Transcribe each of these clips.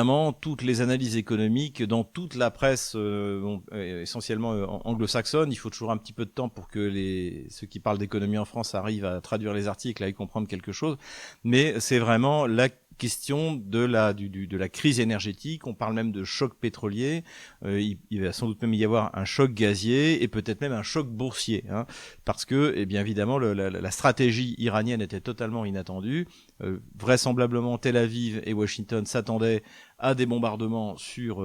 Évidemment, toutes les analyses économiques dans toute la presse, essentiellement anglo-saxonne, il faut toujours un petit peu de temps pour que ceux qui parlent d'économie en France arrivent à traduire les articles et à y comprendre quelque chose. Mais c'est vraiment la question de la crise énergétique. On parle même de choc pétrolier. Il va sans doute même y avoir un choc gazier et peut-être même un choc boursier, hein, parce que, eh bien évidemment, la stratégie iranienne était totalement inattendue. Vraisemblablement, Tel Aviv et Washington s'attendaient à des bombardements sur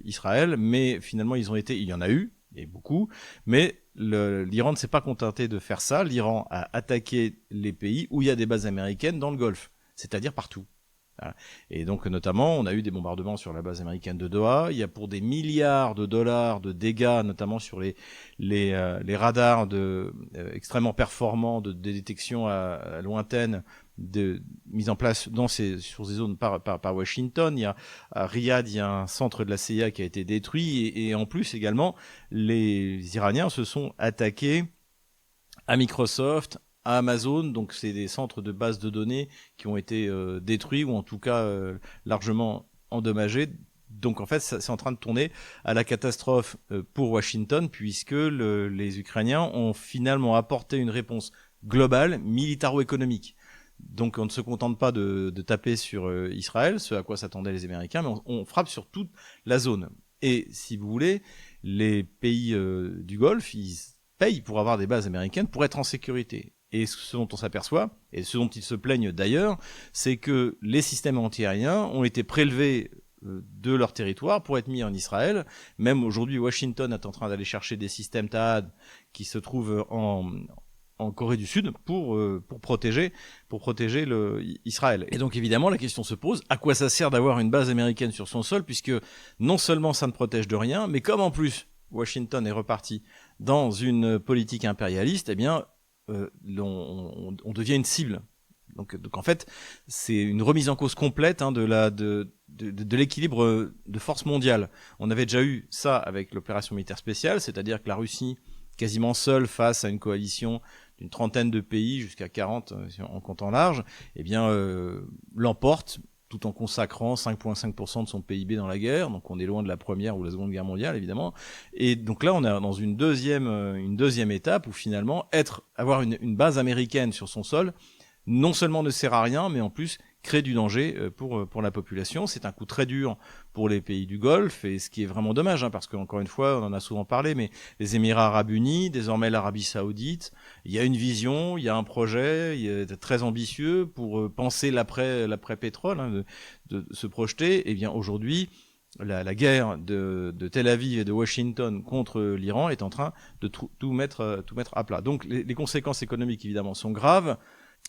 Israël, mais finalement il y en a eu, et beaucoup, mais l'Iran ne s'est pas contenté de faire ça. L'Iran a attaqué les pays où il y a des bases américaines dans le Golfe, c'est-à-dire partout. Voilà. Et donc notamment, on a eu des bombardements sur la base américaine de Doha. Il y a pour des milliards de dollars de dégâts, notamment sur les radars extrêmement performants de détection à lointaine mise en place sur ces zones par Washington. À Riyad, il y a un centre de la CIA qui a été détruit et en plus également, les Iraniens se sont attaqués à Microsoft, à Amazon, donc c'est des centres de base de données qui ont été détruits ou en tout cas largement endommagés. Donc en fait, c'est en train de tourner à la catastrophe pour Washington, puisque les Ukrainiens ont finalement apporté une réponse globale, militaro-économique. Donc on ne se contente pas de taper sur Israël, ce à quoi s'attendaient les Américains, mais on frappe sur toute la zone. Et si vous voulez, les pays du Golfe, ils payent pour avoir des bases américaines pour être en sécurité. Et ce dont on s'aperçoit, et ce dont ils se plaignent d'ailleurs, c'est que les systèmes antiaériens ont été prélevés de leur territoire pour être mis en Israël. Même aujourd'hui, Washington est en train d'aller chercher des systèmes THAAD qui se trouvent en Corée du Sud pour protéger Israël. Et donc évidemment la question se pose, à quoi ça sert d'avoir une base américaine sur son sol, puisque non seulement ça ne protège de rien, mais comme en plus Washington est reparti dans une politique impérialiste, eh bien on devient une cible. Donc en fait, c'est une remise en cause complète de l'équilibre de force mondiale. On avait déjà eu ça avec l'opération militaire spéciale, c'est-à-dire que la Russie, quasiment seule face à une coalition d'une trentaine de pays, jusqu'à 40 en comptant large, eh bien l'emporte tout en consacrant 5,5% de son PIB dans la guerre. Donc on est loin de la Première ou la Seconde Guerre mondiale, évidemment. Et donc là, on est dans une deuxième étape où finalement, avoir une base américaine sur son sol, non seulement ne sert à rien, mais en plus crée du danger pour la population. C'est un coup très dur pour les pays du Golfe, et ce qui est vraiment dommage, hein, parce qu'encore une fois, on en a souvent parlé, mais les Émirats Arabes Unis, désormais l'Arabie Saoudite, il y a une vision, il y a un projet très ambitieux pour penser l'après-pétrole, hein, de se projeter. Et bien aujourd'hui, la guerre de Tel Aviv et de Washington contre l'Iran est en train de tout mettre à plat. Donc les conséquences économiques, évidemment, sont graves.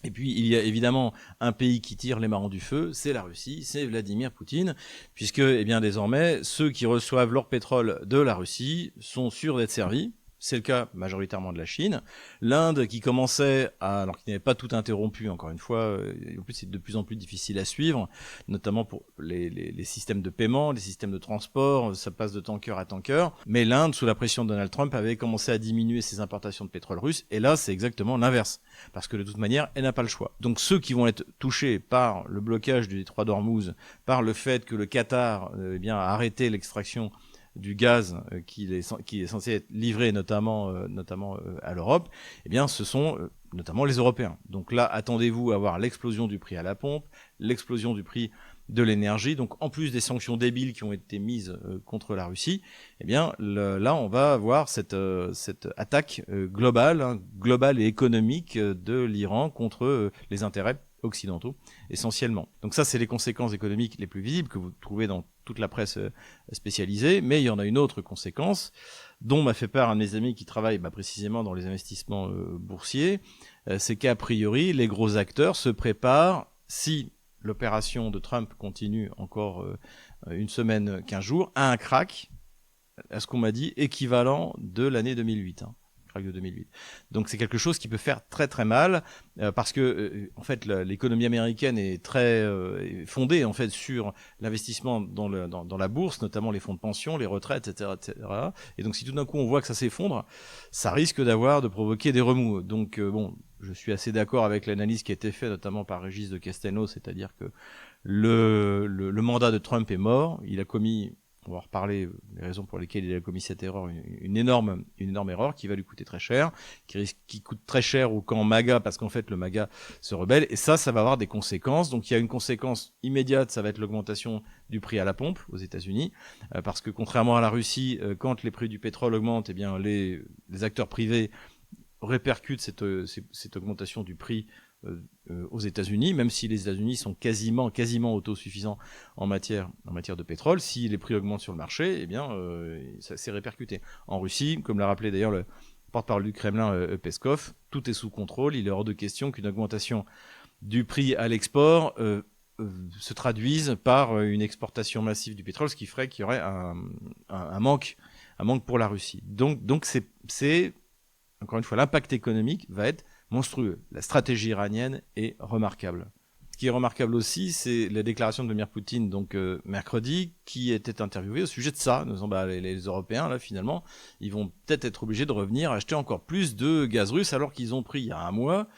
Et puis, il y a évidemment un pays qui tire les marrons du feu, c'est la Russie, c'est Vladimir Poutine, puisque, eh bien, désormais, ceux qui reçoivent leur pétrole de la Russie sont sûrs d'être servis. C'est le cas majoritairement de la Chine. L'Inde, qui commençait alors qu'il n'avait pas tout interrompu, encore une fois, en plus c'est de plus en plus difficile à suivre, notamment pour les systèmes de paiement, les systèmes de transport, ça passe de tanker à tanker. Mais l'Inde, sous la pression de Donald Trump, avait commencé à diminuer ses importations de pétrole russe, et là c'est exactement l'inverse, parce que de toute manière, elle n'a pas le choix. Donc ceux qui vont être touchés par le blocage du détroit d'Ormuz, par le fait que le Qatar a arrêté l'extraction du gaz qui est censé être livré notamment à l'Europe, eh bien ce sont notamment les Européens. Donc là, attendez-vous à voir l'explosion du prix à la pompe, l'explosion du prix de l'énergie. Donc en plus des sanctions débiles qui ont été mises contre la Russie, eh bien là on va avoir cette attaque globale et économique de l'Iran contre les intérêts occidentaux essentiellement. Donc ça, c'est les conséquences économiques les plus visibles que vous trouvez dans toute la presse spécialisée, mais il y en a une autre conséquence dont m'a fait part un de mes amis qui travaille précisément dans les investissements boursiers, c'est qu'a priori les gros acteurs se préparent, si l'opération de Trump continue encore une semaine, 15 jours, à un crack, à ce qu'on m'a dit, équivalent de l'année 2008. Crack de 2008. Donc c'est quelque chose qui peut faire très très mal parce que en fait l'économie américaine est très fondée en fait sur l'investissement dans la bourse, notamment les fonds de pension, les retraites, etc., etc. Et donc si tout d'un coup on voit que ça s'effondre, ça risque de provoquer des remous. Donc bon, je suis assez d'accord avec l'analyse qui a été faite notamment par Régis de Castelnau, c'est-à-dire que Le mandat de Trump est mort. Il a commis, on va en reparler, les raisons pour lesquelles il a commis cette erreur, une énorme erreur qui va lui coûter très cher, qui coûte très cher au camp MAGA parce qu'en fait le MAGA se rebelle et ça va avoir des conséquences. Donc il y a une conséquence immédiate, ça va être l'augmentation du prix à la pompe aux États-Unis, parce que contrairement à la Russie, quand les prix du pétrole augmentent, eh bien les acteurs privés répercutent cette augmentation du prix aux États-Unis, même si les États-Unis sont quasiment autosuffisants en matière de pétrole. Si les prix augmentent sur le marché, eh bien, ça s'est répercuté. En Russie, comme l'a rappelé d'ailleurs le porte-parole du Kremlin, Peskov, tout est sous contrôle. Il est hors de question qu'une augmentation du prix à l'export se traduise par une exportation massive du pétrole, ce qui ferait qu'il y aurait un manque pour la Russie. Donc c'est encore une fois, l'impact économique va être monstrueux. La stratégie iranienne est remarquable. Ce qui est remarquable aussi, c'est la déclaration de Vladimir Poutine, donc mercredi, qui était interviewé au sujet de ça. Nous disant, les Européens, là, finalement, ils vont peut-être être obligés de revenir acheter encore plus de gaz russe, alors qu'ils ont pris il y a un mois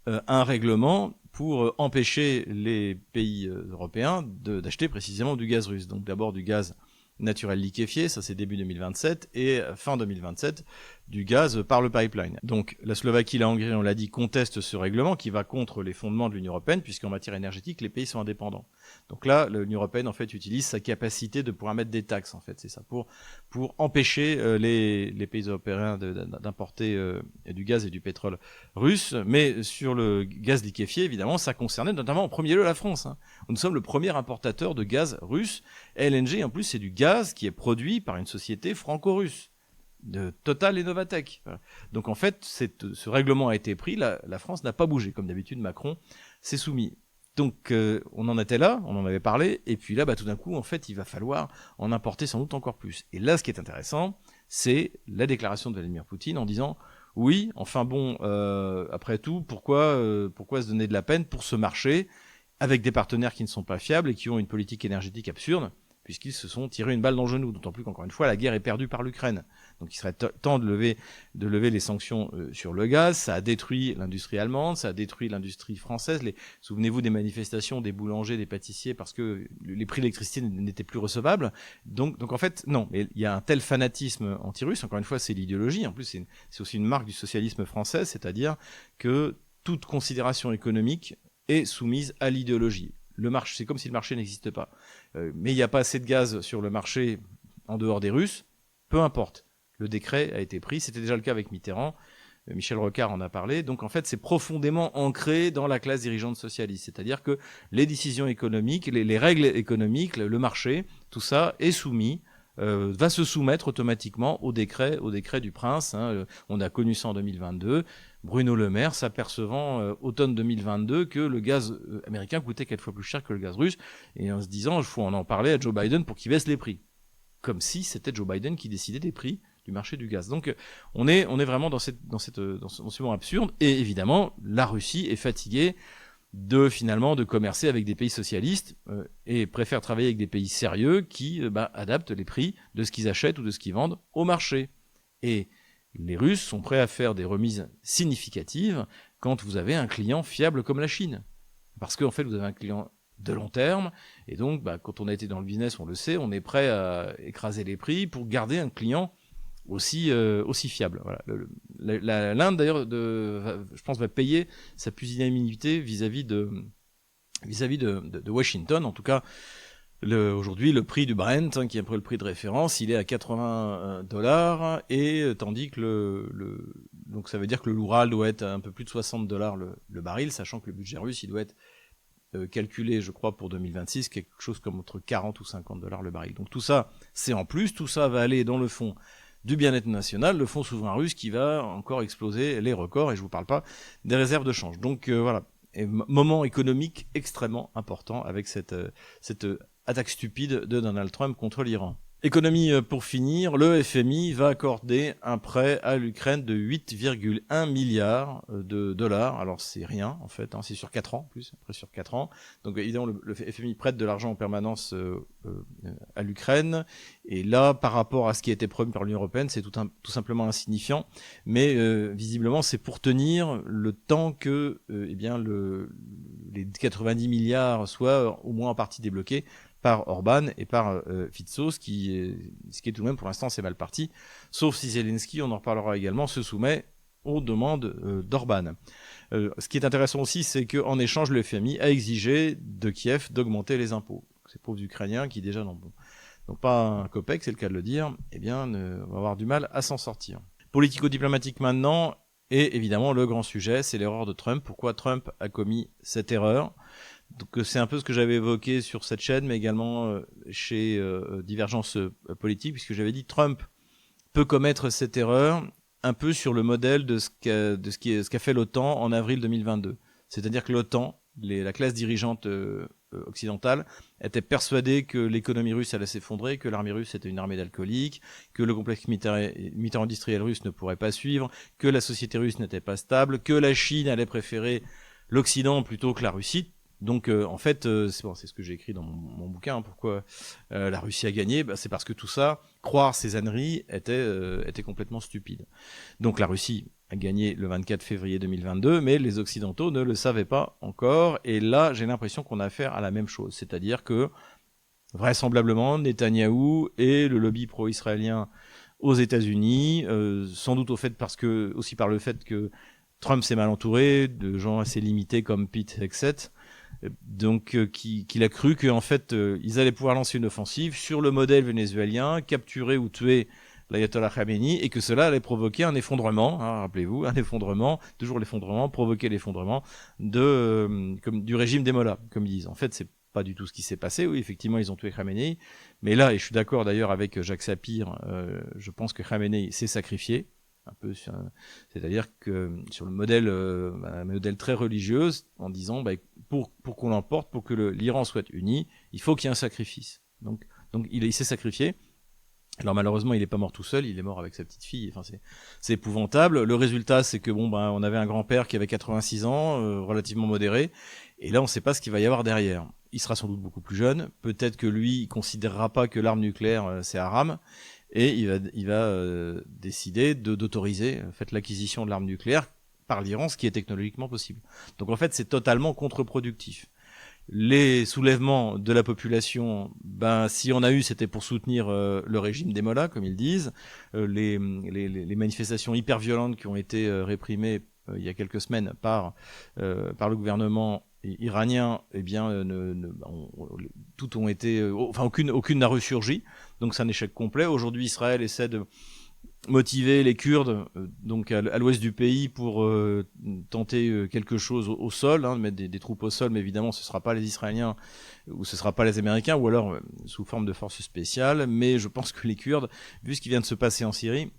un règlement pour empêcher les pays européens d'acheter précisément du gaz russe. Donc d'abord du gaz naturel liquéfié, ça c'est début 2027, et fin 2027, du gaz par le pipeline. Donc la Slovaquie, la Hongrie, on l'a dit, contestent ce règlement qui va contre les fondements de l'Union européenne, puisqu'en matière énergétique, les pays sont indépendants. Donc là, l'Union européenne, en fait, utilise sa capacité de pouvoir mettre des taxes, en fait, c'est ça, pour empêcher les pays européens d'importer du gaz et du pétrole russe. Mais sur le gaz liquéfié, évidemment, ça concernait notamment en premier lieu la France. Nous sommes le premier importateur de gaz russe. LNG, en plus, c'est du gaz qui est produit par une société franco-russe, de Total et Novatec. Donc en fait, ce règlement a été pris, la France n'a pas bougé. Comme d'habitude, Macron s'est soumis. Donc on en était là, on en avait parlé, et puis là, tout d'un coup, en fait, il va falloir en importer sans doute encore plus. Et là, ce qui est intéressant, c'est la déclaration de Vladimir Poutine en disant « Oui, enfin bon, après tout, pourquoi se donner de la peine pour ce marché avec des partenaires qui ne sont pas fiables et qui ont une politique énergétique absurde ?» puisqu'ils se sont tirés une balle dans le genou, d'autant plus qu'encore une fois, la guerre est perdue par l'Ukraine. Donc il serait temps de lever les sanctions sur le gaz. Ça a détruit l'industrie allemande, ça a détruit l'industrie française. Souvenez-vous des manifestations des boulangers, des pâtissiers, parce que les prix de l'électricité n'étaient plus recevables. Donc en fait, non, mais il y a un tel fanatisme anti-russe, encore une fois, c'est l'idéologie. En plus, c'est aussi une marque du socialisme français, c'est-à-dire que toute considération économique est soumise à l'idéologie. Le marché, c'est comme si le marché n'existe pas. Mais il n'y a pas assez de gaz sur le marché en dehors des Russes, peu importe. Le décret a été pris, c'était déjà le cas avec Mitterrand, Michel Rocard en a parlé, donc en fait c'est profondément ancré dans la classe dirigeante socialiste, c'est-à-dire que les décisions économiques, les règles économiques, le marché, tout ça est soumis, va se soumettre automatiquement au décret du prince. On a connu ça en 2022, Bruno Le Maire s'apercevant automne 2022 que le gaz américain coûtait 4 fois plus cher que le gaz russe, et en se disant il faut en parler à Joe Biden pour qu'il baisse les prix. Comme si c'était Joe Biden qui décidait des prix du marché du gaz. Donc on est vraiment dans ce moment absurde, et évidemment la Russie est fatiguée de commercer avec des pays socialistes et préfère travailler avec des pays sérieux qui adaptent les prix de ce qu'ils achètent ou de ce qu'ils vendent au marché. Et les Russes sont prêts à faire des remises significatives quand vous avez un client fiable comme la Chine. Parce qu'en fait, vous avez un client de long terme, et donc quand on a été dans le business, on le sait, on est prêt à écraser les prix pour garder un client aussi fiable. Voilà. L'Inde, d'ailleurs, je pense, va payer sa pusillanimité vis-à-vis de Washington. En tout cas, aujourd'hui, le prix du Brent, qui est un peu le prix de référence, il est à $80, et tandis que donc ça veut dire que le Loural doit être à un peu plus de $60 le baril, sachant que le budget russe, il doit être calculé, je crois, pour 2026, quelque chose comme entre 40 ou $50 le baril. Donc tout ça, c'est en plus, tout ça va aller dans le fond du bien-être national, le fonds souverain russe qui va encore exploser les records, et je vous parle pas des réserves de change. Donc voilà, et moment économique extrêmement important avec cette attaque stupide de Donald Trump contre l'Iran. Économie pour finir, le FMI va accorder un prêt à l'Ukraine de 8,1 milliards de dollars. Alors c'est rien en fait, c'est sur 4 ans en plus, après sur 4 ans. Donc évidemment le FMI prête de l'argent en permanence à l'Ukraine. Et là, par rapport à ce qui a été promis par l'Union européenne, c'est tout simplement insignifiant. Mais visiblement, c'est pour tenir le temps que les 90 milliards soient au moins en partie débloqués par Orban et par Fico, ce qui est tout de même pour l'instant c'est mal parti, sauf si Zelensky, on en reparlera également, se soumet aux demandes d'Orban. Ce qui est intéressant aussi, c'est qu'en échange, le FMI a exigé de Kiev d'augmenter les impôts. Ces pauvres Ukrainiens qui déjà n'ont pas un copec, c'est le cas de le dire, eh bien, vont avoir du mal à s'en sortir. Politico-diplomatique maintenant, et évidemment le grand sujet, c'est l'erreur de Trump. Pourquoi Trump a commis cette erreur ? Donc c'est un peu ce que j'avais évoqué sur cette chaîne, mais également chez Divergence Politique, puisque j'avais dit Trump peut commettre cette erreur un peu sur le modèle de ce qu'a fait l'OTAN en avril 2022. C'est-à-dire que l'OTAN, la classe dirigeante occidentale, était persuadée que l'économie russe allait s'effondrer, que l'armée russe était une armée d'alcooliques, que le complexe militaire industriel russe ne pourrait pas suivre, que la société russe n'était pas stable, que la Chine allait préférer l'Occident plutôt que la Russie. Donc en fait, c'est ce que j'ai écrit dans mon bouquin, pourquoi la Russie a gagné, c'est parce que tout ça, croire ces âneries, était complètement stupide. Donc la Russie a gagné le 24 février 2022, mais les Occidentaux ne le savaient pas encore, et là j'ai l'impression qu'on a affaire à la même chose, c'est-à-dire que vraisemblablement Netanyahou et le lobby pro-israélien aux États-Unis, sans doute aussi par le fait que Trump s'est mal entouré de gens assez limités comme Pete Hegseth, donc qu'il a cru qu'en fait ils allaient pouvoir lancer une offensive sur le modèle vénézuélien, capturer ou tuer l'ayatollah Khamenei, et que cela allait provoquer un effondrement, rappelez-vous, provoquer l'effondrement du régime des Mollahs, comme ils disent. En fait, c'est pas du tout ce qui s'est passé. Oui, effectivement, ils ont tué Khamenei, mais là, et je suis d'accord d'ailleurs avec Jacques Sapir, je pense que Khamenei s'est sacrifié. C'est-à-dire que sur le modèle, un modèle très religieux, en disant pour qu'on l'emporte, pour que l'Iran soit uni, il faut qu'il y ait un sacrifice. Donc il s'est sacrifié. Alors malheureusement, il n'est pas mort tout seul, il est mort avec sa petite fille. Enfin, c'est épouvantable. Le résultat, c'est que on avait un grand-père qui avait 86 ans, relativement modéré, et là, on ne sait pas ce qu'il va y avoir derrière. Il sera sans doute beaucoup plus jeune. Peut-être que lui, il considérera pas que l'arme nucléaire c'est haram. Et il va décider d'autoriser l'acquisition de l'arme nucléaire par l'Iran, ce qui est technologiquement possible. Donc en fait, c'est totalement contre-productif. Les soulèvements de la population, si on a eu, c'était pour soutenir le régime des Mollahs, comme ils disent. Les manifestations hyper violentes qui ont été réprimées il y a quelques semaines par le gouvernement iranien, eh bien, toutes ont été, aucune n'a ressurgi. Donc c'est un échec complet. Aujourd'hui, Israël essaie de motiver les Kurdes, donc à l'ouest du pays, pour tenter quelque chose au sol, de mettre des troupes au sol, mais évidemment ce ne sera pas les Israéliens ou ce ne sera pas les Américains, ou alors sous forme de forces spéciales. Mais je pense que les Kurdes, vu ce qui vient de se passer en Syrie,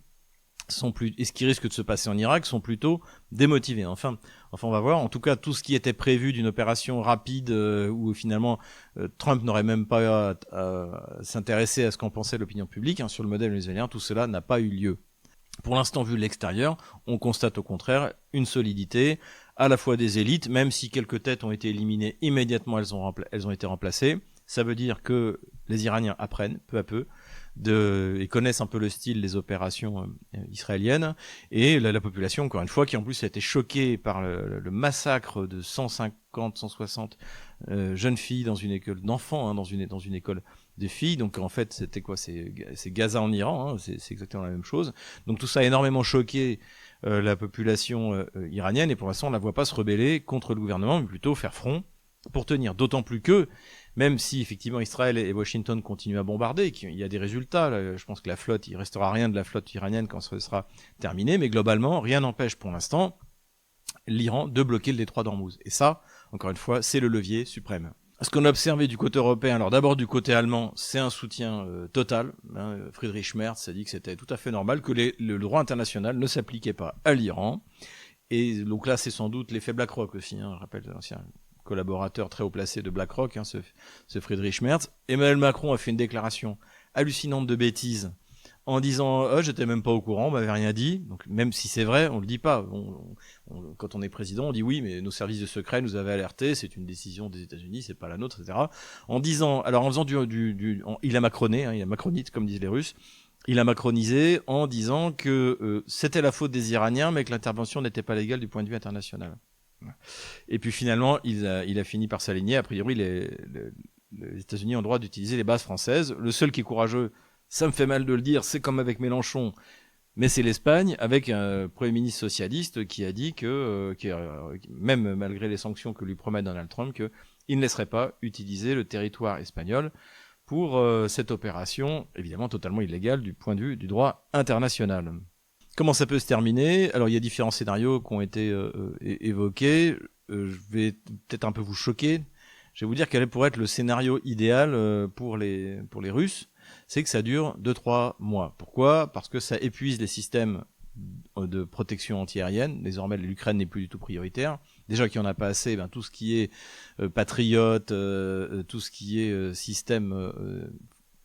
et ce qui risque de se passer en Irak, sont plutôt démotivés. Enfin, on va voir. En tout cas, tout ce qui était prévu d'une opération rapide où finalement Trump n'aurait même pas à s'intéresser à ce qu'en pensait l'opinion publique sur le modèle vénézuélien, tout cela n'a pas eu lieu. Pour l'instant, vu de l'extérieur, on constate au contraire une solidité à la fois des élites, même si quelques têtes ont été éliminées immédiatement, elles ont été remplacées. Ça veut dire que les Iraniens apprennent peu à peu et connaissent un peu le style des opérations israéliennes, et la population, encore une fois, qui en plus a été choquée par le massacre de 150-160 jeunes filles dans une école d'enfants, dans une école de filles. Donc en fait, c'était quoi ? C'est Gaza en Iran, c'est exactement la même chose. Donc tout ça a énormément choqué la population iranienne, et pour l'instant on ne la voit pas se rebeller contre le gouvernement, mais plutôt faire front pour tenir. D'autant plus que, même si effectivement Israël et Washington continuent à bombarder, qu'il y a des résultats, là, je pense que la flotte, il restera rien de la flotte iranienne quand ce sera terminé, mais globalement, rien n'empêche pour l'instant l'Iran de bloquer le détroit d'Ormuz. Et ça, encore une fois, c'est le levier suprême. Ce qu'on a observé du côté européen, alors d'abord du côté allemand, c'est un soutien total. Friedrich Merz a dit que c'était tout à fait normal, que le droit international ne s'appliquait pas à l'Iran. Et donc là, c'est sans doute l'effet BlackRock aussi, je rappelle l'ancien collaborateur très haut placé de BlackRock, ce Friedrich Merz. Emmanuel Macron a fait une déclaration hallucinante de bêtises en disant j'étais même pas au courant, on m'avait rien dit. Donc même si c'est vrai, on le dit pas. Quand on est président, on dit oui, mais nos services de secret nous avaient alertés, c'est une décision des États-Unis, c'est pas la nôtre, etc. En faisant il a macroné, il a macronite comme disent les Russes. Il a macronisé en disant que c'était la faute des Iraniens, mais que l'intervention n'était pas légale du point de vue international. Et puis finalement, il a fini par s'aligner. A priori, les États-Unis ont le droit d'utiliser les bases françaises. Le seul qui est courageux, ça me fait mal de le dire, c'est comme avec Mélenchon, mais c'est l'Espagne, avec un Premier ministre socialiste qui a dit que, même malgré les sanctions que lui promet Donald Trump, qu'il ne laisserait pas utiliser le territoire espagnol pour cette opération, évidemment totalement illégale du point de vue du droit international. Comment ça peut se terminer? Alors il y a différents scénarios qui ont été évoqués. Je vais peut-être un peu vous choquer. Je vais vous dire quel pourrait être le scénario idéal pour les Russes. C'est que ça dure 2-3 mois. Pourquoi? Parce que ça épuise les systèmes de protection antiaérienne. Désormais, l'Ukraine n'est plus du tout prioritaire. Déjà qu'il n'y en a pas assez, tout ce qui est patriote, tout ce qui est système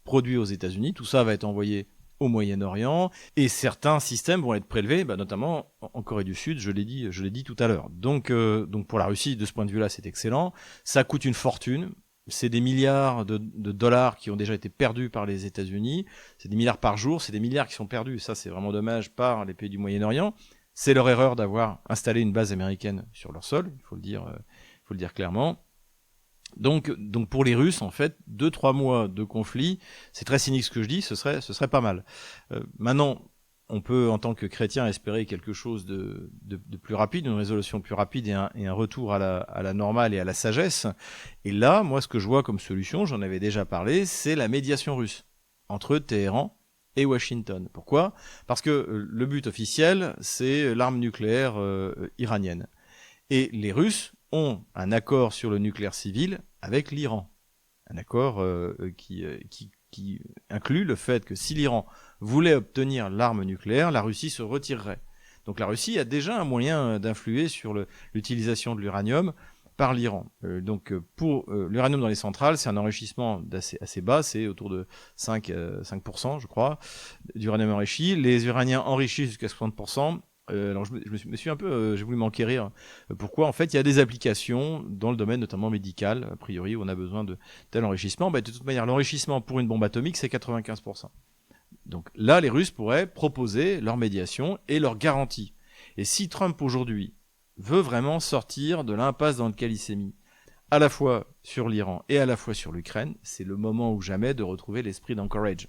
produit aux États-Unis, tout ça va être envoyé au Moyen-Orient, et certains systèmes vont être prélevés, notamment en Corée du Sud, je l'ai dit tout à l'heure. Donc pour la Russie, de ce point de vue-là, c'est excellent. Ça coûte une fortune. C'est des milliards de dollars qui ont déjà été perdus par les États-Unis. C'est des milliards par jour, c'est des milliards qui sont perdus. Ça, c'est vraiment dommage par les pays du Moyen-Orient. C'est leur erreur d'avoir installé une base américaine sur leur sol, il faut le dire clairement. Donc pour les Russes, en fait, 2-3 mois de conflit, c'est très cynique ce que je dis, ce serait pas mal. Maintenant, on peut, en tant que chrétien, espérer quelque chose de plus rapide, une résolution plus rapide et un retour à la normale et à la sagesse. Et là, moi, ce que je vois comme solution, j'en avais déjà parlé, c'est la médiation russe entre Téhéran et Washington. Pourquoi? Parce que le but officiel, c'est l'arme nucléaire iranienne. Et les Russes ont un accord sur le nucléaire civil avec l'Iran. Un accord qui inclut le fait que si l'Iran voulait obtenir l'arme nucléaire, la Russie se retirerait. Donc la Russie a déjà un moyen d'influer sur l'utilisation de l'uranium par l'Iran. Pour l'uranium dans les centrales, c'est un enrichissement assez bas, c'est autour de 5%, je crois, d'uranium enrichi. Les uraniens enrichis jusqu'à 60%. Alors je me suis un peu, j'ai voulu m'enquérir. Pourquoi? En fait, il y a des applications dans le domaine notamment médical, a priori, où on a besoin de tel enrichissement. De toute manière, l'enrichissement pour une bombe atomique, c'est 95%. Donc là, les Russes pourraient proposer leur médiation et leur garantie. Et si Trump aujourd'hui veut vraiment sortir de l'impasse dans laquelle il s'est mis, à la fois sur l'Iran et à la fois sur l'Ukraine, c'est le moment ou jamais de retrouver l'esprit d'Anchorage.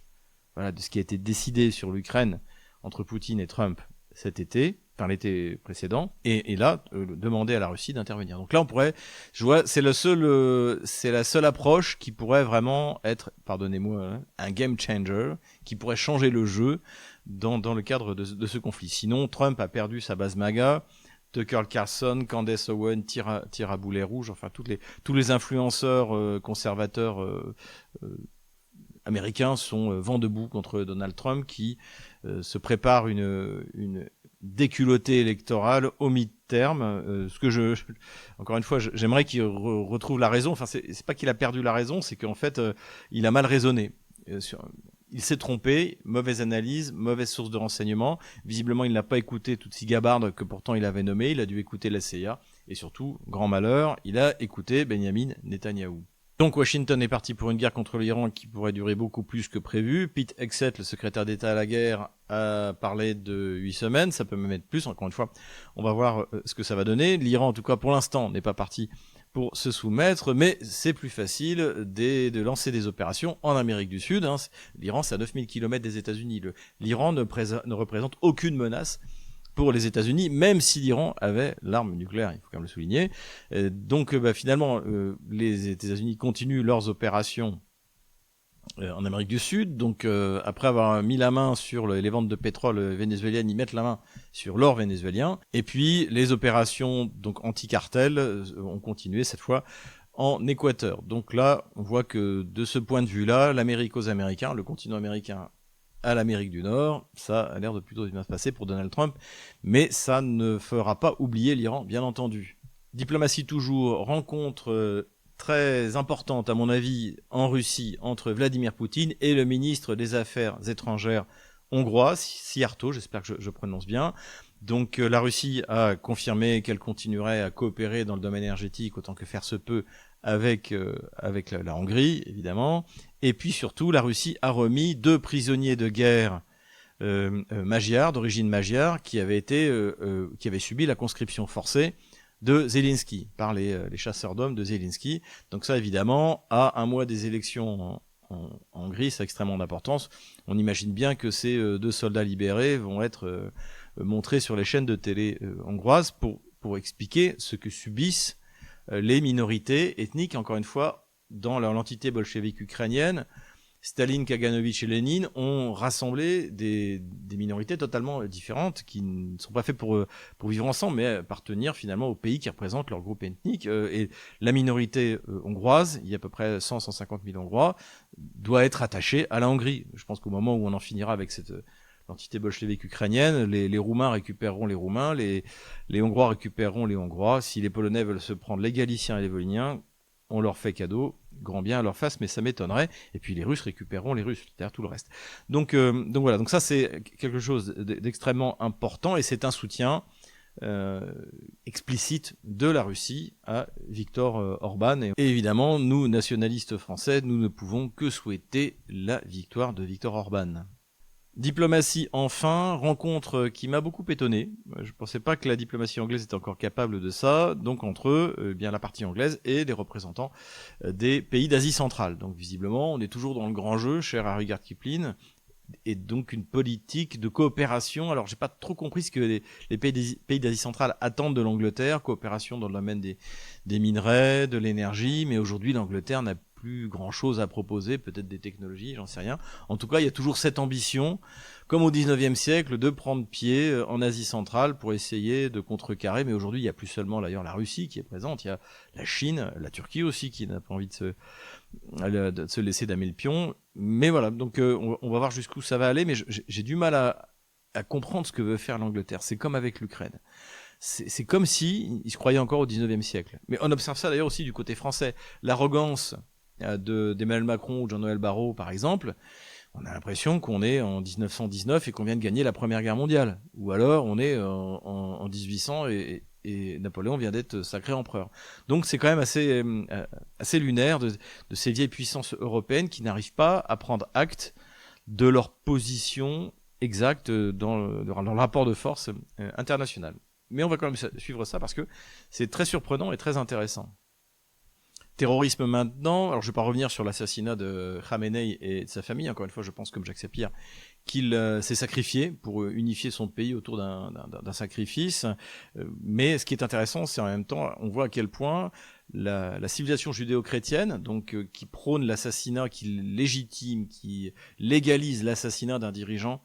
Voilà, de ce qui a été décidé sur l'Ukraine entre Poutine et Trump cet été, l'été précédent, et là, demander à la Russie d'intervenir. Donc là, c'est la seule approche qui pourrait vraiment être, pardonnez-moi, un game changer, qui pourrait changer le jeu dans le cadre de ce conflit. Sinon, Trump a perdu sa base MAGA, Tucker Carlson, Candace Owen tire à boulet rouge, enfin tous les influenceurs conservateurs américains sont vent debout contre Donald Trump qui se prépare une déculottée électorale au mi-terme. Encore une fois, j'aimerais qu'il retrouve la raison. Enfin, c'est pas qu'il a perdu la raison, c'est qu'en fait, il a mal raisonné. Il s'est trompé, mauvaise analyse, mauvaise source de renseignement. Visiblement, il n'a pas écouté Tutsi Gabbard que pourtant il avait nommé. Il a dû écouter la CIA. Et surtout, grand malheur, il a écouté Benjamin Netanyahou. Donc Washington est parti pour une guerre contre l'Iran qui pourrait durer beaucoup plus que prévu. Pete Hegseth, le secrétaire d'État à la guerre, a parlé de 8 semaines. Ça peut même être plus. Encore une fois, on va voir ce que ça va donner. L'Iran, en tout cas, pour l'instant, n'est pas parti pour se soumettre, mais c'est plus facile de lancer des opérations en Amérique du Sud. L'Iran, c'est à 9000 km des États-Unis. L'Iran ne représente aucune menace pour les États-Unis, même si l'Iran avait l'arme nucléaire, il faut quand même le souligner. Donc finalement, les États-Unis continuent leurs opérations en Amérique du Sud. Donc après avoir mis la main sur les ventes de pétrole vénézuéliennes, ils mettent la main sur l'or vénézuélien. Et puis les opérations donc anti-cartel ont continué cette fois en Équateur. Donc là, on voit que de ce point de vue-là, l'Amérique aux Américains, le continent américain à l'Amérique du Nord, ça a l'air de plutôt bien se passer pour Donald Trump, mais ça ne fera pas oublier l'Iran, bien entendu. Diplomatie toujours, rencontre très importante à mon avis en Russie entre Vladimir Poutine et le ministre des Affaires étrangères hongrois, Szijjártó, j'espère que je prononce bien. Donc la Russie a confirmé qu'elle continuerait à coopérer dans le domaine énergétique autant que faire se peut avec la Hongrie, évidemment. Et puis surtout, la Russie a remis 2 prisonniers de guerre magyars, d'origine magyare, qui avaient subi la conscription forcée de Zelensky, par les chasseurs d'hommes de Zelensky. Donc ça, évidemment, à un mois des élections en Hongrie, c'est extrêmement d'importance. On imagine bien que ces 2 soldats libérés vont être montrés sur les chaînes de télé hongroises pour expliquer ce que subissent les minorités ethniques, encore une fois, dans l'entité bolchevique ukrainienne. Staline, Kaganovitch et Lénine ont rassemblé des minorités totalement différentes qui ne sont pas faites pour vivre ensemble, mais appartenir finalement au pays qui représente leur groupe ethnique. Et la minorité hongroise, il y a à peu près 100-150 000 Hongrois, doit être attachée à la Hongrie. Je pense qu'au moment où on en finira avec l'entité bolchevique ukrainienne, les Roumains récupéreront les Roumains, les Hongrois récupéreront les Hongrois. Si les Polonais veulent se prendre les Galiciens et les Volhyniens, on leur fait cadeau, grand bien à leur face, mais ça m'étonnerait. Et puis les Russes récupéreront les Russes, c'est-à-dire tout le reste. Donc voilà, donc ça c'est quelque chose d'extrêmement important et c'est un soutien explicite de la Russie à Viktor Orban. Et évidemment, nous, nationalistes français, nous ne pouvons que souhaiter la victoire de Viktor Orban. Diplomatie enfin, rencontre qui m'a beaucoup étonné. Je ne pensais pas que la diplomatie anglaise était encore capable de ça. Donc entre eux, bien la partie anglaise et des représentants des pays d'Asie centrale. Donc visiblement, on est toujours dans le grand jeu, cher à Rudyard Kipling, et donc une politique de coopération. Alors j'ai pas trop compris ce que les pays d'Asie centrale attendent de l'Angleterre, coopération dans le domaine des minerais, de l'énergie, mais aujourd'hui l'Angleterre n'a plus grand chose à proposer, peut-être des technologies, j'en sais rien. En tout cas, il y a toujours cette ambition, comme au 19e siècle, de prendre pied en Asie centrale pour essayer de contrecarrer. Mais aujourd'hui, il n'y a plus seulement d'ailleurs la Russie qui est présente, il y a la Chine, la Turquie aussi qui n'a pas envie de se laisser damer le pion. Mais voilà, donc on va voir jusqu'où ça va aller, mais j'ai du mal à comprendre ce que veut faire l'Angleterre. C'est comme avec l'Ukraine. C'est comme si ils se croyaient encore au 19e siècle. Mais on observe ça d'ailleurs aussi du côté français. L'arrogance d'Emmanuel Macron ou Jean-Noël Barrot, par exemple, on a l'impression qu'on est en 1919 et qu'on vient de gagner la Première Guerre mondiale. Ou alors on est en 1800 et Napoléon vient d'être sacré empereur. Donc c'est quand même assez lunaire de ces vieilles puissances européennes qui n'arrivent pas à prendre acte de leur position exacte dans le rapport de force international. Mais on va quand même suivre ça parce que c'est très surprenant et très intéressant. Terrorisme maintenant, alors je ne vais pas revenir sur l'assassinat de Khamenei et de sa famille, encore une fois je pense comme Jacques Sapir qu'il s'est sacrifié pour unifier son pays autour d'un sacrifice, mais ce qui est intéressant c'est en même temps, on voit à quel point la civilisation judéo-chrétienne, donc qui prône l'assassinat, qui légitime, qui légalise l'assassinat d'un dirigeant,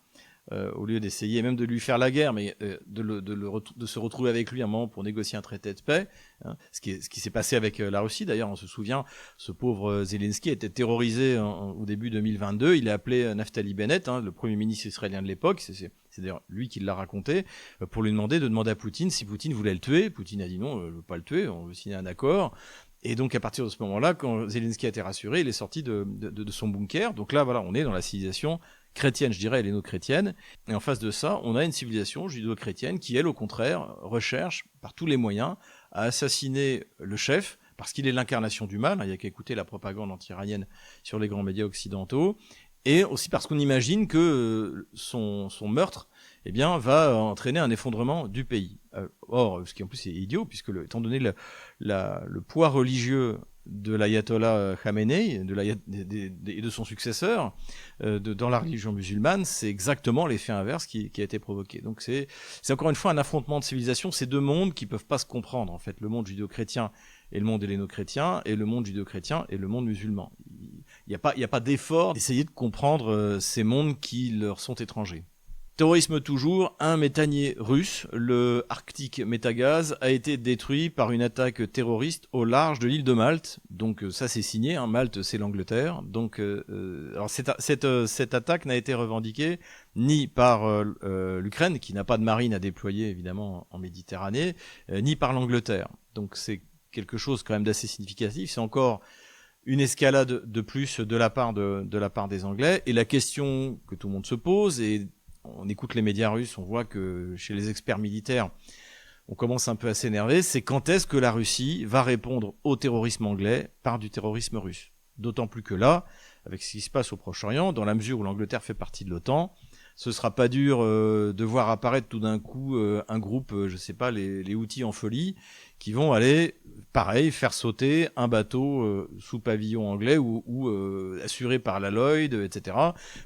au lieu d'essayer même de lui faire la guerre, mais de se retrouver avec lui un moment pour négocier un traité de paix, hein, ce qui s'est passé avec la Russie d'ailleurs, on se souvient, ce pauvre Zelensky était terrorisé au début 2022, il a appelé Naftali Bennett, hein, le premier ministre israélien de l'époque, c'est d'ailleurs lui qui l'a raconté, pour lui demander à Poutine si Poutine voulait le tuer. Poutine a dit non, je ne veux pas le tuer, on veut signer un accord. Et donc à partir de ce moment-là, quand Zelensky a été rassuré, il est sorti de son bunker. Donc là, voilà, on est dans la civilisation chrétienne, je dirais, helléno-chrétienne. Et en face de ça, on a une civilisation judéo-chrétienne qui, elle, au contraire, recherche par tous les moyens à assassiner le chef, parce qu'il est l'incarnation du mal. Il n'y a qu'à écouter la propagande anti-iranienne sur les grands médias occidentaux. Et aussi parce qu'on imagine que son meurtre va entraîner un effondrement du pays. Or, ce qui en plus est idiot, puisque étant donné le poids religieux de l'ayatollah Khamenei et de son successeur dans la religion musulmane, c'est exactement l'effet inverse qui a été provoqué. Donc c'est encore une fois un affrontement de civilisation, ces deux mondes qui peuvent pas se comprendre en fait, le monde judéo-chrétien et le monde helléno-chrétien, et le monde judéo-chrétien et le monde musulman. Il n'y a pas d'effort d'essayer de comprendre ces mondes qui leur sont étrangers. Terrorisme toujours, un méthanier russe, le Arctic Métagaz, a été détruit par une attaque terroriste au large de l'île de Malte. Donc ça c'est signé, hein, Malte c'est l'Angleterre. Donc alors cette attaque n'a été revendiquée ni par l'Ukraine, qui n'a pas de marine à déployer évidemment en Méditerranée, ni par l'Angleterre. Donc c'est quelque chose quand même d'assez significatif. C'est encore une escalade de plus de la part des Anglais. Et la question que tout le monde se pose, et on écoute les médias russes, on voit que chez les experts militaires, on commence un peu à s'énerver, c'est quand est-ce que la Russie va répondre au terrorisme anglais par du terrorisme russe. D'autant plus que là, avec ce qui se passe au Proche-Orient, dans la mesure où l'Angleterre fait partie de l'OTAN, ce sera pas dur de voir apparaître tout d'un coup un groupe, je sais pas, les Houthis en folie, qui vont aller, pareil, faire sauter un bateau sous pavillon anglais ou assuré par la Lloyd, etc.,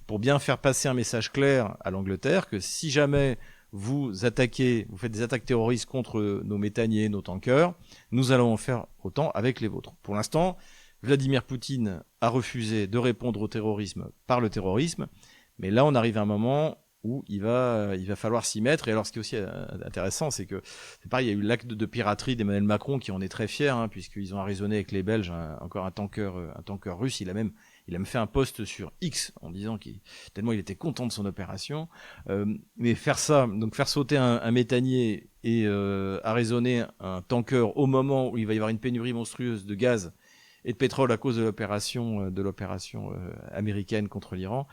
pour bien faire passer un message clair à l'Angleterre que si jamais vous faites des attaques terroristes contre nos méthaniers, nos tankers, nous allons en faire autant avec les vôtres. Pour l'instant, Vladimir Poutine a refusé de répondre au terrorisme par le terrorisme, mais là on arrive à un moment où il va falloir s'y mettre. Et alors ce qui est aussi intéressant, c'est que c'est pareil, il y a eu l'acte de piraterie d'Emmanuel Macron qui en est très fier, hein, puisqu'ils ont arraisonné avec les Belges encore un tanker russe. Il a même fait un post sur X en disant tellement il était content de son opération. Mais faire ça, donc faire sauter un méthanier et arraisonner un tanker au moment où il va y avoir une pénurie monstrueuse de gaz et de pétrole à cause de l'opération américaine contre l'Iran,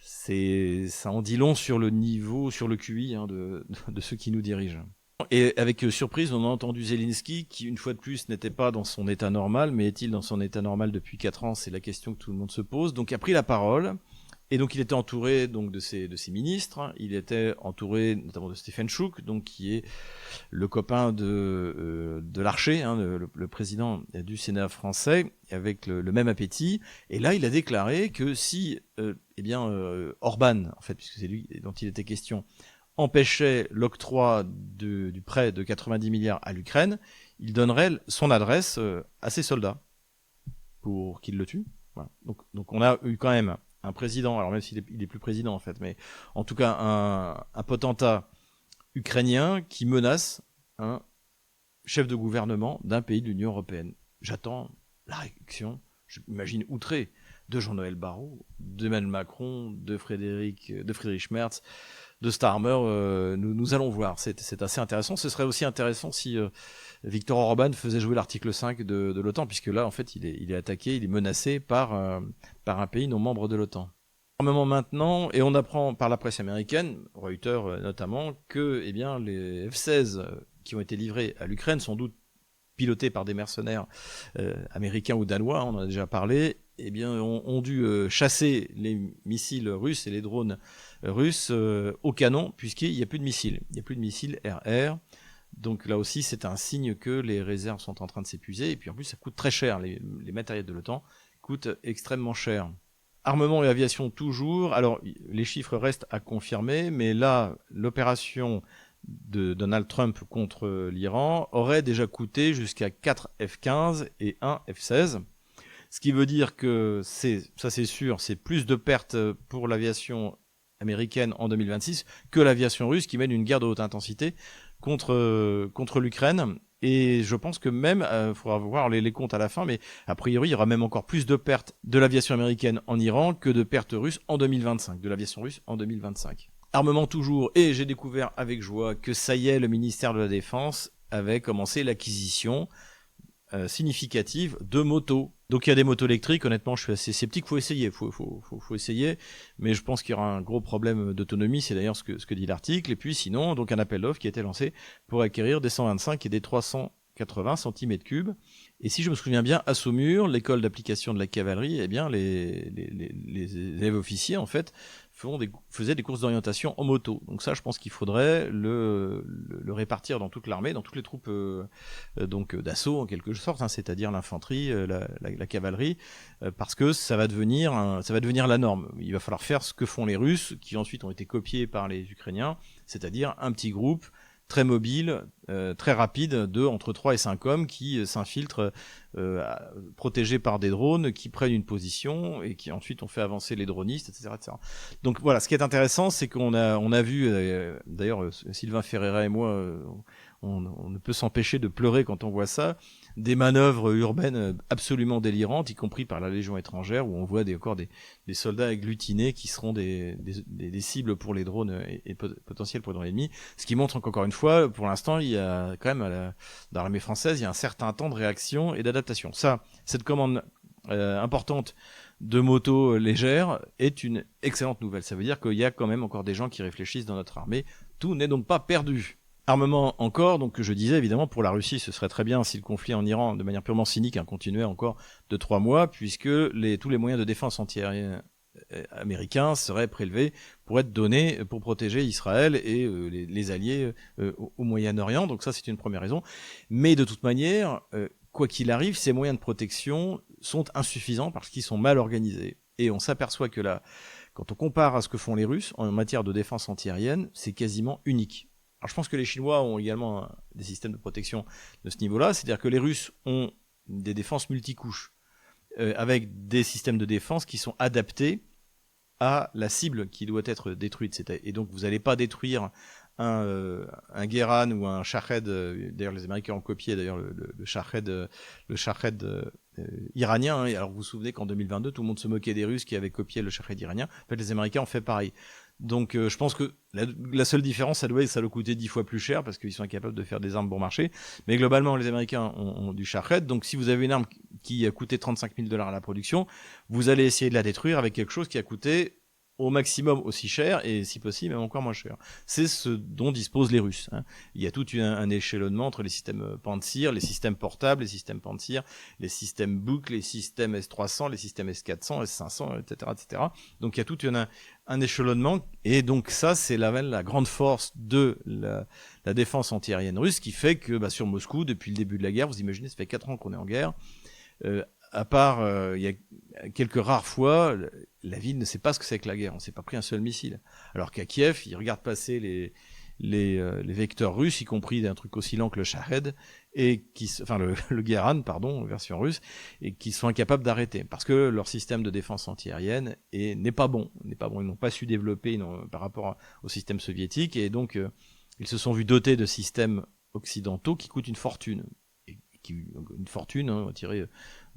ça en dit long sur le niveau, sur le QI de ceux qui nous dirigent. Et avec surprise, on a entendu Zelensky qui, une fois de plus, n'était pas dans son état normal, mais est-il dans son état normal depuis 4 ans? C'est la question que tout le monde se pose. Donc, il a pris la parole. Et donc il était entouré donc de ses ministres, il était entouré notamment de Stephen Chouk, donc qui est le copain de Larcher, hein, le président du Sénat français, avec le même appétit. Et là, il a déclaré que si Orban, en fait, puisque c'est lui dont il était question, empêchait l'octroi du prêt de 90 milliards à l'Ukraine, il donnerait son adresse à ses soldats pour qu'ils le tuent. Voilà. Donc on a eu quand même un président, alors même s'il est plus président en fait, mais en tout cas un potentat ukrainien qui menace un chef de gouvernement d'un pays de l'Union européenne. J'attends la réaction, j'imagine outrée, de Jean-Noël Barrot, d'Emmanuel Macron, de Friedrich Merz, de Starmer. Nous allons voir, c'est assez intéressant. Ce serait aussi intéressant si Viktor Orban faisait jouer l'article 5 de l'OTAN, puisque là, en fait, il est attaqué, il est menacé par un pays non membre de l'OTAN. Maintenant, et on apprend par la presse américaine, Reuters notamment, que les F-16 qui ont été livrés à l'Ukraine, sans doute pilotés par des mercenaires américains ou danois, on en a déjà parlé, ont dû chasser les missiles russes et les drones russes au canon, puisqu'il n'y a plus de missiles. Il n'y a plus de missiles RR. Donc là aussi, c'est un signe que les réserves sont en train de s'épuiser. Et puis en plus, ça coûte très cher. Les matériels de l'OTAN coûtent extrêmement cher. Armement et aviation toujours. Alors, les chiffres restent à confirmer, mais là, l'opération de Donald Trump contre l'Iran aurait déjà coûté jusqu'à 4 F-15 et 1 F-16. Ce qui veut dire que c'est sûr, c'est plus de pertes pour l'aviation américaine en 2026 que l'aviation russe qui mène une guerre de haute intensité contre l'Ukraine. Et je pense que même, il faudra voir les comptes à la fin, mais a priori, il y aura même encore plus de pertes de l'aviation américaine en Iran que de pertes russes en 2025, de l'aviation russe en 2025. Armement toujours, et j'ai découvert avec joie que ça y est, le ministère de la Défense avait commencé l'acquisition significative de motos. Donc il y a des motos électriques, honnêtement je suis assez sceptique, faut essayer, faut essayer, mais je pense qu'il y aura un gros problème d'autonomie, c'est d'ailleurs ce que dit l'article, et puis sinon, donc un appel d'offres qui a été lancé pour acquérir des 125 et des 380 cm3. Et si je me souviens bien, à Saumur, l'école d'application de la cavalerie, les élèves officiers en fait faisaient des courses d'orientation en moto. Donc ça, je pense qu'il faudrait le répartir dans toute l'armée, dans toutes les troupes donc d'assaut en quelque sorte, hein, c'est-à-dire l'infanterie, la cavalerie, parce que ça va devenir la norme. Il va falloir faire ce que font les Russes, qui ensuite ont été copiés par les Ukrainiens, c'est-à-dire un petit groupe très mobile, très rapide, entre 3 et 5 hommes qui s'infiltrent, protégés par des drones, qui prennent une position et qui ensuite ont fait avancer les dronistes, etc., etc. Donc voilà, ce qui est intéressant, c'est qu'on a vu, d'ailleurs Sylvain Ferreira et moi, on ne peut s'empêcher de pleurer quand on voit ça, des manœuvres urbaines absolument délirantes, y compris par la Légion étrangère, où on voit encore des soldats agglutinés qui seront des cibles pour les drones et potentiels pour les drones ennemis. Ce qui montre qu'encore une fois, pour l'instant, il y a quand même, dans l'armée française, il y a un certain temps de réaction et d'adaptation. Cette commande importante de motos légères est une excellente nouvelle. Ça veut dire qu'il y a quand même encore des gens qui réfléchissent dans notre armée. Tout n'est donc pas perdu. Armement encore, donc je disais évidemment pour la Russie ce serait très bien si le conflit en Iran de manière purement cynique continuait encore de 3 mois, puisque tous les moyens de défense antiaérienne américains seraient prélevés pour être donnés pour protéger Israël et les alliés au Moyen-Orient. Donc ça, c'est une première raison. Mais de toute manière, quoi qu'il arrive, ces moyens de protection sont insuffisants parce qu'ils sont mal organisés. Et on s'aperçoit que là, quand on compare à ce que font les Russes en matière de défense antiaérienne, c'est quasiment unique. Alors je pense que les Chinois ont également des systèmes de protection de ce niveau-là, c'est-à-dire que les Russes ont des défenses multicouches avec des systèmes de défense qui sont adaptés à la cible qui doit être détruite. Et donc vous n'allez pas détruire un Guéran ou un Shahed. D'ailleurs les Américains ont copié d'ailleurs le Shahed iranien. Hein. Alors vous vous souvenez qu'en 2022 tout le monde se moquait des Russes qui avaient copié le Shahed iranien. En fait les Américains ont fait pareil. Donc je pense que la seule différence, ça doit coûter 10 fois plus cher parce qu'ils sont incapables de faire des armes bon marché. Mais globalement, les Américains ont du Shahed. Donc si vous avez une arme qui a coûté $35 000 à la production, vous allez essayer de la détruire avec quelque chose qui a coûté au maximum aussi cher et si possible même encore moins cher. C'est ce dont disposent les Russes. Hein. Il y a tout un échelonnement entre les systèmes Pantsir, les systèmes portables, les systèmes Pantsir, les systèmes Buk, les systèmes S-300, les systèmes S-400, S-500, etc., etc. Donc il y a tout un échelonnement et donc ça c'est la grande force de la défense antiaérienne russe qui fait que sur Moscou depuis le début de la guerre, vous imaginez ça fait 4 ans qu'on est en guerre, à part il y a quelques rares fois, la ville ne sait pas ce que c'est que la guerre, on ne s'est pas pris un seul missile. Alors qu'à Kiev, ils regardent passer les vecteurs russes, y compris d'un truc aussi lent que le Shahed, et le Guéran, pardon, version russe, et qui sont incapables d'arrêter, parce que leur système de défense antiaérienne n'est pas bon. Ils n'ont pas su développer par rapport au système soviétique, et donc ils se sont vus dotés de systèmes occidentaux qui coûtent une fortune. On va tirer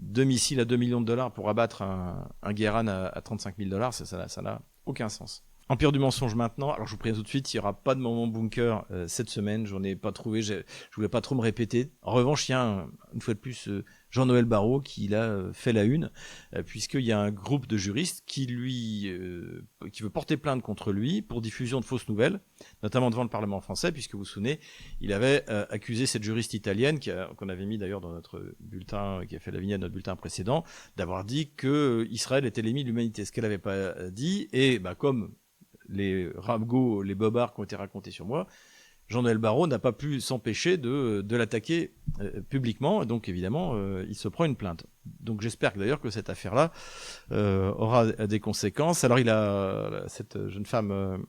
2 missiles à $2 millions pour abattre un Guéran à $35 000, ça n'a aucun sens. Empire du mensonge maintenant. Alors je vous préviens tout de suite, il n'y aura pas de moment bunker cette semaine. J'en ai pas trouvé. Je voulais pas trop me répéter. En revanche, il y a une fois de plus Jean-Noël Barrot qui l'a fait la une, puisqu'il y a un groupe de juristes qui veut porter plainte contre lui pour diffusion de fausses nouvelles, notamment devant le Parlement français, puisque vous vous souvenez, il avait accusé cette juriste italienne qu'on avait mis d'ailleurs dans notre bulletin, qui a fait la vignette de notre bulletin précédent, d'avoir dit que Israël était l'ennemi de l'humanité, ce qu'elle n'avait pas dit, et comme les ragots, les bobards qui ont été racontés sur moi, Jean-Noël Barrot n'a pas pu s'empêcher de l'attaquer publiquement, donc évidemment, il se prend une plainte. Donc j'espère d'ailleurs que cette affaire-là aura des conséquences. Alors cette jeune femme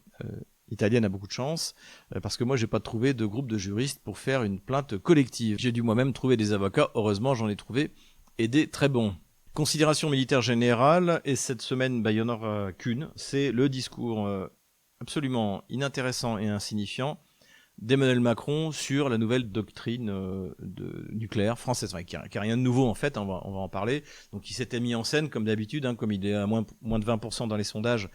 italienne a beaucoup de chance, parce que moi j'ai pas trouvé de groupe de juristes pour faire une plainte collective. J'ai dû moi-même trouver des avocats, heureusement j'en ai trouvé, et des très bons. Considération militaire générale, et cette semaine, il n'y en aura qu'une, c'est le discours absolument inintéressant et insignifiant d'Emmanuel Macron sur la nouvelle doctrine nucléaire française, qui a rien de nouveau en fait, on va en parler. Donc il s'était mis en scène comme d'habitude, comme il est à moins de 20% dans les sondages.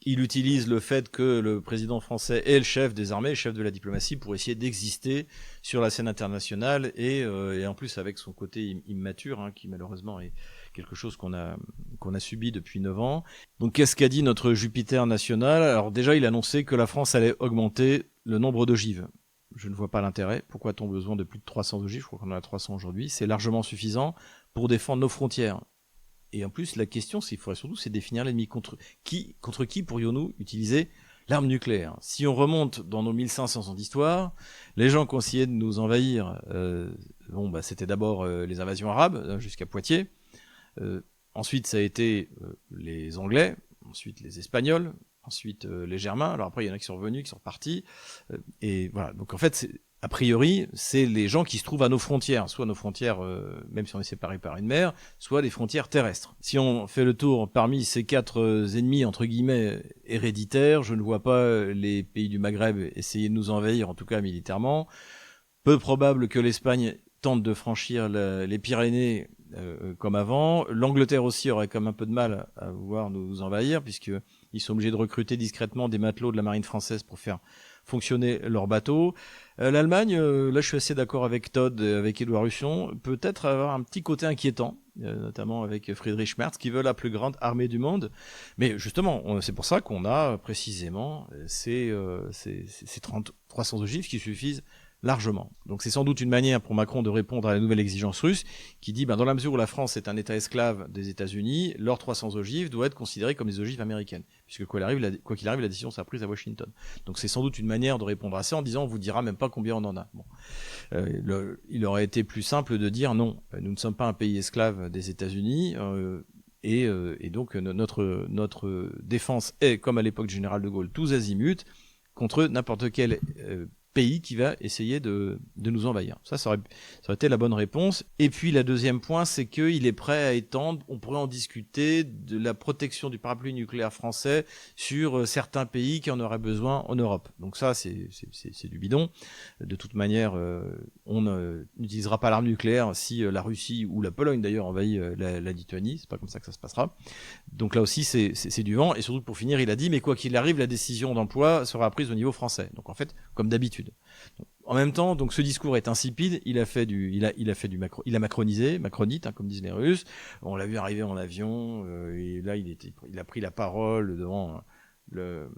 Il utilise le fait que le président français est le chef des armées, le chef de la diplomatie, pour essayer d'exister sur la scène internationale et en plus avec son côté immature, qui malheureusement est quelque chose qu'on a subi depuis 9 ans. Donc qu'est-ce qu'a dit notre Jupiter national ? Alors déjà, il a annoncé que la France allait augmenter le nombre d'ogives. Je ne vois pas l'intérêt. Pourquoi a-t-on besoin de plus de 300 ogives ? Je crois qu'on en a 300 aujourd'hui. C'est largement suffisant pour défendre nos frontières. Et en plus, la question, c'est définir l'ennemi. Contre qui pourrions-nous utiliser l'arme nucléaire ? Si on remonte dans nos 1500 ans d'histoire, les gens qui ont essayé de nous envahir, c'était d'abord les invasions arabes, jusqu'à Poitiers. Ensuite, ça a été les Anglais, ensuite les Espagnols, ensuite les Germains. Alors après, il y en a qui sont revenus, qui sont repartis. Et voilà. Donc en fait, a priori, c'est les gens qui se trouvent à nos frontières, soit nos frontières, même si on est séparés par une mer, soit les frontières terrestres. Si on fait le tour parmi ces 4 ennemis, entre guillemets, héréditaires, je ne vois pas les pays du Maghreb essayer de nous envahir, en tout cas militairement. Peu probable que l'Espagne tente de franchir les Pyrénées comme avant. L'Angleterre aussi aurait comme un peu de mal à vouloir nous envahir, puisqu'ils sont obligés de recruter discrètement des matelots de la marine française pour faire fonctionner leurs bateaux. L'Allemagne, là je suis assez d'accord avec Todd, avec Édouard Husson, peut-être avoir un petit côté inquiétant, notamment avec Friedrich Merz, qui veut la plus grande armée du monde. Mais justement, c'est pour ça qu'on a précisément ces 300 ogives qui suffisent largement. Donc c'est sans doute une manière pour Macron de répondre à la nouvelle exigence russe qui dit dans la mesure où la France est un État esclave des États-Unis, leurs 300 ogives doivent être considérées comme des ogives américaines, puisque quoi qu'il arrive, la décision sera prise à Washington. Donc c'est sans doute une manière de répondre à ça en disant on vous dira même pas combien on en a. Bon. Il aurait été plus simple de dire non, nous ne sommes pas un pays esclave des États-Unis. Et donc notre défense est, comme à l'époque du général de Gaulle, tous azimuts contre n'importe quel pays qui va essayer de nous envahir. Ça aurait été la bonne réponse. Et puis, la deuxième point, c'est qu'il est prêt à étendre, on pourrait en discuter, de la protection du parapluie nucléaire français sur certains pays qui en auraient besoin en Europe. Donc ça, c'est du bidon. De toute manière, on n'utilisera pas l'arme nucléaire si la Russie ou la Pologne, d'ailleurs, envahit la Lituanie. C'est pas comme ça que ça se passera. Donc là aussi, c'est du vent. Et surtout, pour finir, il a dit, mais quoi qu'il arrive, la décision d'emploi sera prise au niveau français. Donc en fait, comme d'habitude. Donc, en même temps, donc ce discours est insipide. Il a macronisé, macronite, comme disent les Russes. On l'a vu arriver en avion. Et là, il a pris la parole devant le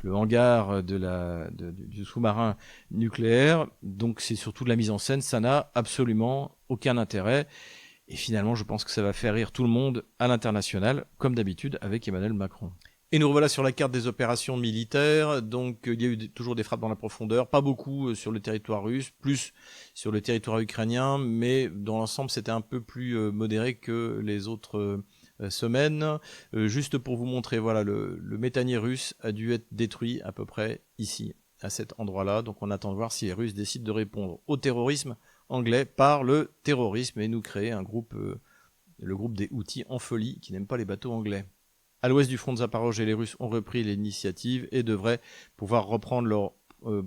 hangar du sous-marin nucléaire. Donc c'est surtout de la mise en scène. Ça n'a absolument aucun intérêt. Et finalement, je pense que ça va faire rire tout le monde à l'international, comme d'habitude avec Emmanuel Macron. Et nous revoilà sur la carte des opérations militaires. Donc il y a eu toujours des frappes dans la profondeur, pas beaucoup sur le territoire russe, plus sur le territoire ukrainien, mais dans l'ensemble c'était un peu plus modéré que les autres semaines. Juste pour vous montrer, voilà, le méthanier russe a dû être détruit à peu près ici, à cet endroit-là. Donc on attend de voir si les Russes décident de répondre au terrorisme anglais par le terrorisme et nous créer un groupe, le groupe des Houthis en folie qui n'aiment pas les bateaux anglais. À l'ouest du front de Zaporozhye, les Russes ont repris l'initiative et devraient pouvoir reprendre leur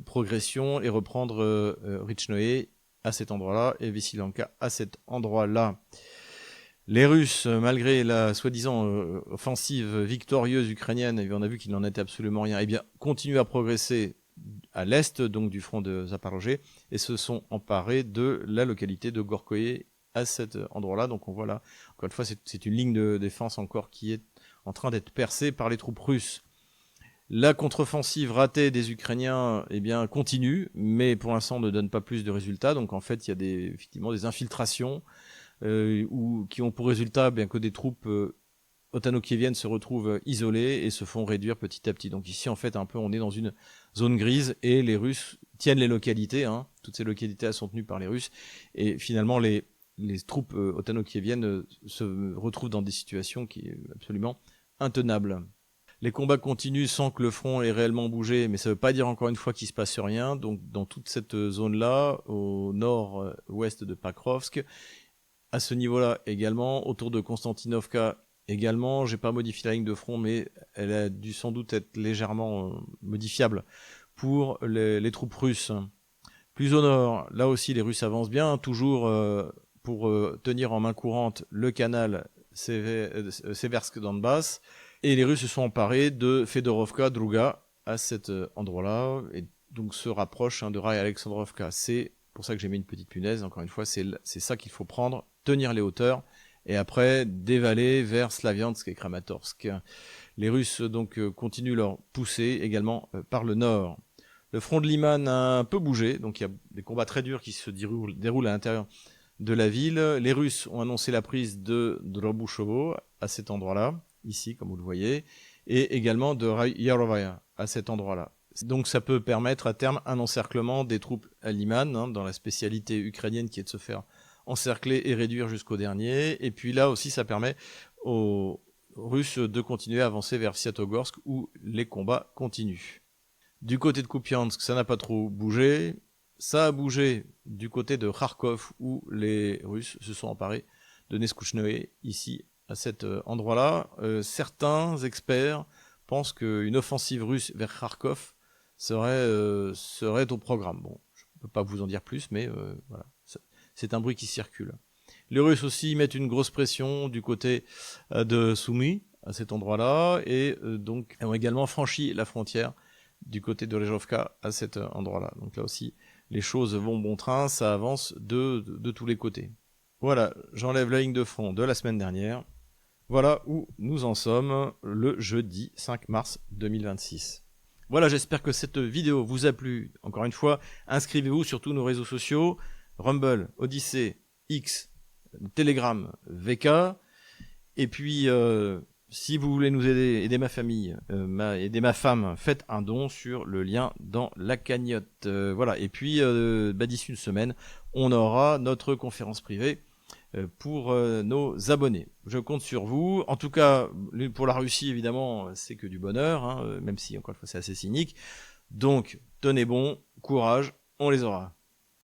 progression et reprendre Rychnoe à cet endroit-là et Vessilanka à cet endroit-là. Les Russes, malgré la soi-disant offensive victorieuse ukrainienne, et on a vu qu'il n'en était absolument rien, eh bien, continuent à progresser à l'est donc du front de Zaporozhye et se sont emparés de la localité de Gorkoye à cet endroit-là. Donc on voit là, encore une fois, c'est une ligne de défense encore qui est en train d'être percée par les troupes russes. La contre-offensive ratée des Ukrainiens continue, mais pour l'instant ne donne pas plus de résultats. Donc en fait, il y a effectivement des infiltrations qui ont pour résultat que des troupes otano-kieviennes se retrouvent isolées et se font réduire petit à petit. Donc ici, en fait, un peu, on est dans une zone grise et les Russes tiennent les localités. Toutes ces localités elles sont tenues par les Russes. Et finalement, les troupes otano-kieviennes se retrouvent dans des situations qui sont absolument intenables. Les combats continuent sans que le front ait réellement bougé, mais ça ne veut pas dire encore une fois qu'il ne se passe rien. Donc dans toute cette zone-là, au nord-ouest de Pakrovsk, à ce niveau-là également, autour de Konstantinovka également, j'ai pas modifié la ligne de front, mais elle a dû sans doute être légèrement modifiable pour les troupes russes. Plus au nord, là aussi les Russes avancent bien, toujours pour tenir en main courante le canal Seversk-Donbass. Et les Russes se sont emparés de Fedorovka, Druga, à cet endroit-là, et donc se rapprochent de Rai-Alexandrovka. C'est pour ça que j'ai mis une petite punaise, encore une fois, c'est ça qu'il faut prendre, tenir les hauteurs, et après dévaler vers Slaviansk et Kramatorsk. Les Russes donc continuent leur poussée également par le nord. Le front de Liman a un peu bougé, donc il y a des combats très durs qui se déroulent à l'intérieur de la ville. Les Russes ont annoncé la prise de Drobushovo à cet endroit-là, ici comme vous le voyez, et également de Yarovaya à cet endroit-là. Donc ça peut permettre à terme un encerclement des troupes à Liman, dans la spécialité ukrainienne qui est de se faire encercler et réduire jusqu'au dernier. Et puis là aussi ça permet aux Russes de continuer à avancer vers Sviatogorsk où les combats continuent. Du côté de Kupiansk, ça n'a pas trop bougé. Ça a bougé du côté de Kharkov où les Russes se sont emparés de Neskouchnoe, ici, à cet endroit-là. Certains experts pensent qu'une offensive russe vers Kharkov serait au programme. Bon, je ne peux pas vous en dire plus, mais voilà, c'est un bruit qui circule. Les Russes aussi mettent une grosse pression du côté de Sumy, à cet endroit-là, et donc ont également franchi la frontière du côté de Rezhovka à cet endroit-là. Donc là aussi, les choses vont bon train, ça avance de tous les côtés. Voilà, j'enlève la ligne de front de la semaine dernière. Voilà où nous en sommes le jeudi 5 mars 2026. Voilà, j'espère que cette vidéo vous a plu. Encore une fois, inscrivez-vous sur tous nos réseaux sociaux, Rumble, Odyssée, X, Telegram, VK. Et puis, si vous voulez nous aider ma famille, aider ma femme, faites un don sur le lien dans la cagnotte. Voilà. Et puis, d'ici une semaine, on aura notre conférence privée pour nos abonnés. Je compte sur vous. En tout cas, pour la Russie, évidemment, c'est que du bonheur, hein, même si, encore une fois, c'est assez cynique. Donc, tenez bon, courage, on les aura.